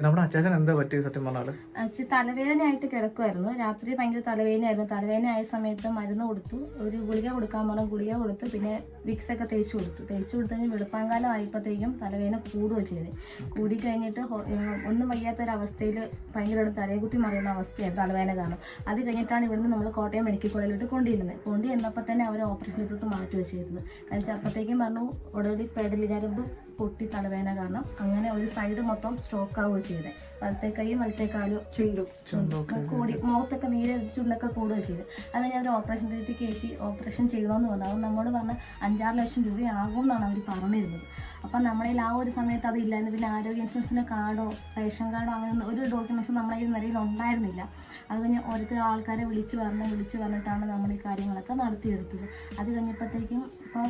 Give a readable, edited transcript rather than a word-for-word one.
നമ്മുടെ അച്ചാച്ചൻ എന്താ പറ്റിയ സത്യം പറഞ്ഞാല്? തലവേദനയായിട്ട് കിടക്കുമായിരുന്നു. രാത്രി ഭയങ്കര തലവേദനയായിരുന്നു. തലവേദന ആയ സമയത്ത് മരുന്ന് കൊടുത്തു, ഒരു ഗുളിക കൊടുക്കാൻ പറഞ്ഞു, ഗുളിക കൊടുത്തു, പിന്നെ വിക്സ് ഒക്കെ തേച്ച് കൊടുത്തു കഴിഞ്ഞ് വെളുപ്പാങ്കാലം ആയപ്പോഴത്തേക്കും തലവേദന കൂടുകയോ ചെയ്ത്. കൂടി കഴിഞ്ഞിട്ട് ഒന്നും വയ്യാത്തൊരവസ്ഥയിൽ ഭയങ്കരമായിട്ട് തലകുത്തി മറിയുന്ന അവസ്ഥയായിരുന്നു തലവേദന കാരണം. അത് കഴിഞ്ഞിട്ടാണ് ഇവിടുന്ന് നമ്മൾ കോട്ടയം മെഡിക്കൽ കോളേജിലോട്ട് കൊണ്ടു ചെന്നപ്പോൾ തന്നെ അവർ ഓപ്പറേഷനിലോട്ട് മാറ്റി വെച്ചിരുന്നു. കാരണം അപ്പോഴത്തേക്കും പറഞ്ഞു ഉടനടി പെടലി ഞരമ്പ് പൊട്ടി തലവേദന കാരണം. അങ്ങനെ ഒരു സൈഡ് മൊത്തം സ്ട്രോക്ക് ആവുകയോ ചെയ്തത്. വലത്തെ കൈയും വലത്തെ കാലും കൂടി മുഖത്തൊക്കെ നീര് ചുണ്ടൊക്കെ കൂടുകയോ ചെയ്ത്. അത് കഴിഞ്ഞ് അവർ ഓപ്പറേഷൻ തിയേറ്ററിൽ കയറ്റി ഓപ്പറേഷൻ ചെയ്യണമെന്ന് പറഞ്ഞു. അത് നമ്മോട് പറഞ്ഞ 5-6 ലക്ഷം രൂപയാകും എന്നാണ് അവർ പറഞ്ഞിരുന്നത്. അപ്പം നമ്മളിൽ ആ ഒരു സമയത്ത് അതില്ലായിരുന്നു. പിന്നെ ആരോഗ്യ ഇൻഷുറൻസിൻ്റെ കാർഡോ റേഷൻ കാർഡോ അങ്ങനെ ഒരു ഡോക്യുമെൻറ്റ്സും നമ്മളെ ഈ നിലയിൽ ഉണ്ടായിരുന്നില്ല. അത് കഴിഞ്ഞ് ഓരോരുത്തർ ആൾക്കാരെ വിളിച്ച് പറഞ്ഞിട്ടാണ് നമ്മൾ ഈ കാര്യങ്ങളൊക്കെ നടത്തിയെടുത്തത്. അത് കഴിഞ്ഞപ്പോഴത്തേക്കും ഇപ്പം